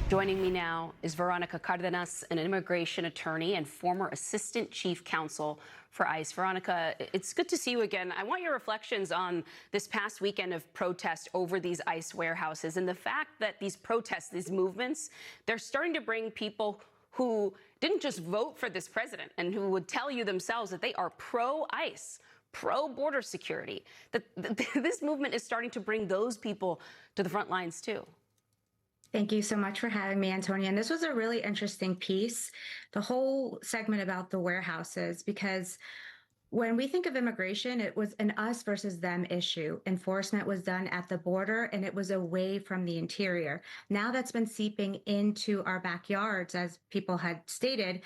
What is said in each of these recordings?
Joining me now is Veronica Cardenas, an immigration attorney and former assistant chief counsel for ICE. Veronica, it's good to see you again. I want your reflections on this past weekend of protest over these ICE warehouses and the fact that these protests, these movements, they're starting to bring people who didn't just vote for this president and who would tell you themselves that they are pro-ICE, pro-border security, that this movement is starting to bring those people to the front lines too. Thank you so much for having me, Antonia. And this was a really interesting piece, the whole segment about the warehouses, because when we think of immigration, it was an us versus them issue. Enforcement was done at the border and it was away from the interior. Now that's been seeping into our backyards, as people had stated,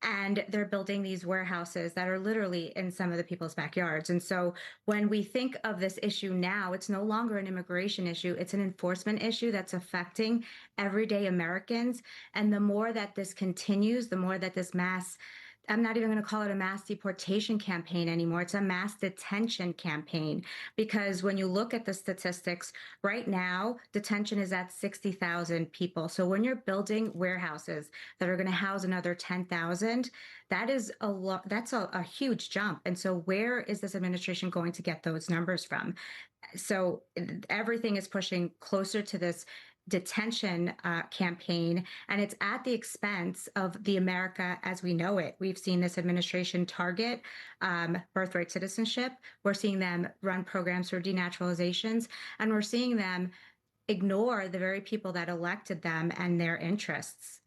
and they're building these warehouses that are literally in some of the people's backyards. And so when we think of this issue now, it's no longer an immigration issue, it's an enforcement issue that's affecting everyday Americans. And the more that this continues, the more that this I'm not even going to call it a mass deportation campaign anymore. It's a mass detention campaign, because when you look at the statistics right now, detention is at 60,000 people. So when you're building warehouses that are going to house another 10,000, that is a lot. That's a huge jump. And so where is this administration going to get those numbers from? So everything is pushing closer to this detention campaign, and it's at the expense of the America as we know it. We've seen this administration target birthright citizenship. We're seeing them run programs for denaturalizations, and we're seeing them ignore the very people that elected them and their interests.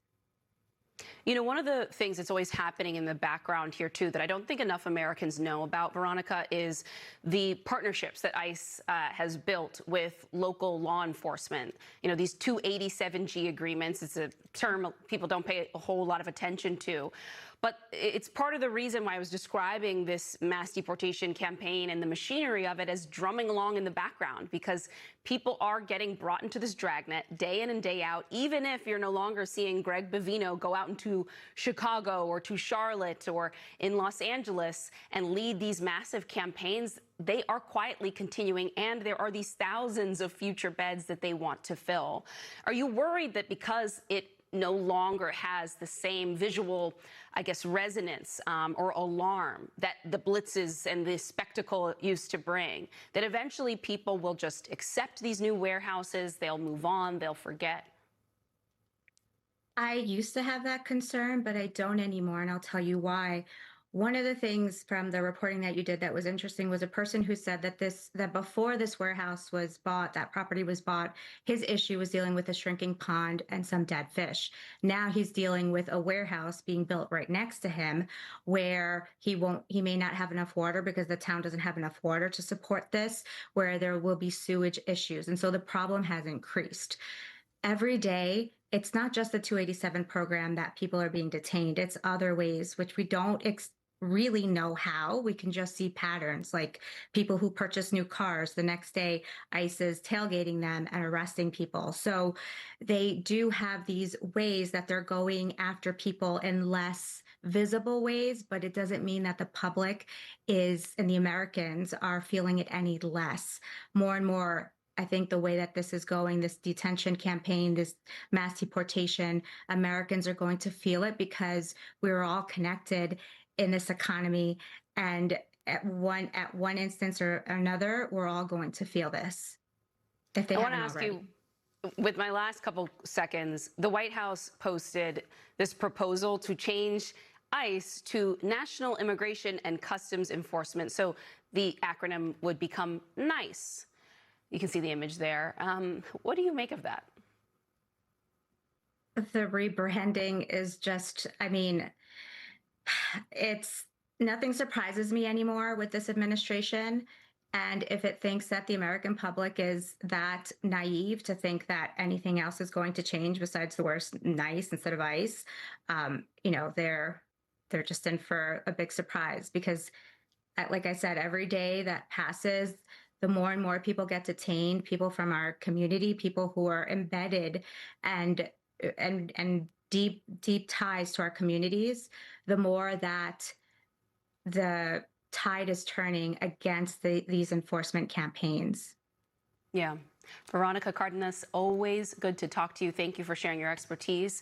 You know, one of the things that's always happening in the background here, too, that I don't think enough Americans know about, Veronica, is the partnerships that ICE has built with local law enforcement. You know, these 287G agreements, it's a term people don't pay a whole lot of attention to. But it's part of the reason why I was describing this mass deportation campaign and the machinery of it as drumming along in the background, because people are getting brought into this dragnet day in and day out, even if you're no longer seeing Greg Bavino go out into Chicago or to Charlotte or in Los Angeles and lead these massive campaigns. They are quietly continuing, and there are these thousands of future beds that they want to fill. Are you worried that because it no longer has the same visual, I guess, resonance or alarm that the blitzes and the spectacle used to bring, that eventually people will just accept these new warehouses, they'll move on, they'll forget? I used to have that concern, but I don't anymore, and I'll tell you why. One of the things from the reporting that you did that was interesting was a person who said that before this warehouse was bought, that property was bought, his issue was dealing with a shrinking pond and some dead fish. Now he's dealing with a warehouse being built right next to him where he may not have enough water because the town doesn't have enough water to support this, where there will be sewage issues. And so the problem has increased. Every day, it's not just the 287 program that people are being detained. It's other ways, which we don't really know how. We can just see patterns, like people who purchase new cars, the next day ICE is tailgating them and arresting people. So they do have these ways that they're going after people in less visible ways, but it doesn't mean that the public and the Americans are feeling it any less. More and more, I think the way that this is going, this detention campaign, this mass deportation, Americans are going to feel it because we're all connected in this economy. And at one instance or another, we're all going to feel this if they haven't already. I want to ask you, with my last couple seconds, the White House posted this proposal to change ICE to National Immigration and Customs Enforcement. So the acronym would become NICE. You can see the image there. What do you make of that? The rebranding is just, I mean, nothing surprises me anymore with this administration. And if it thinks that the American public is that naive to think that anything else is going to change besides the worst NICE instead of ICE, you know, they're just in for a big surprise, because like I said, every day that passes, the more and more people get detained, people from our community, people who are embedded and deep ties to our communities, the more that the tide is turning against these enforcement campaigns. Yeah. Veronica Cardenas, always good to talk to you. Thank you for sharing your expertise.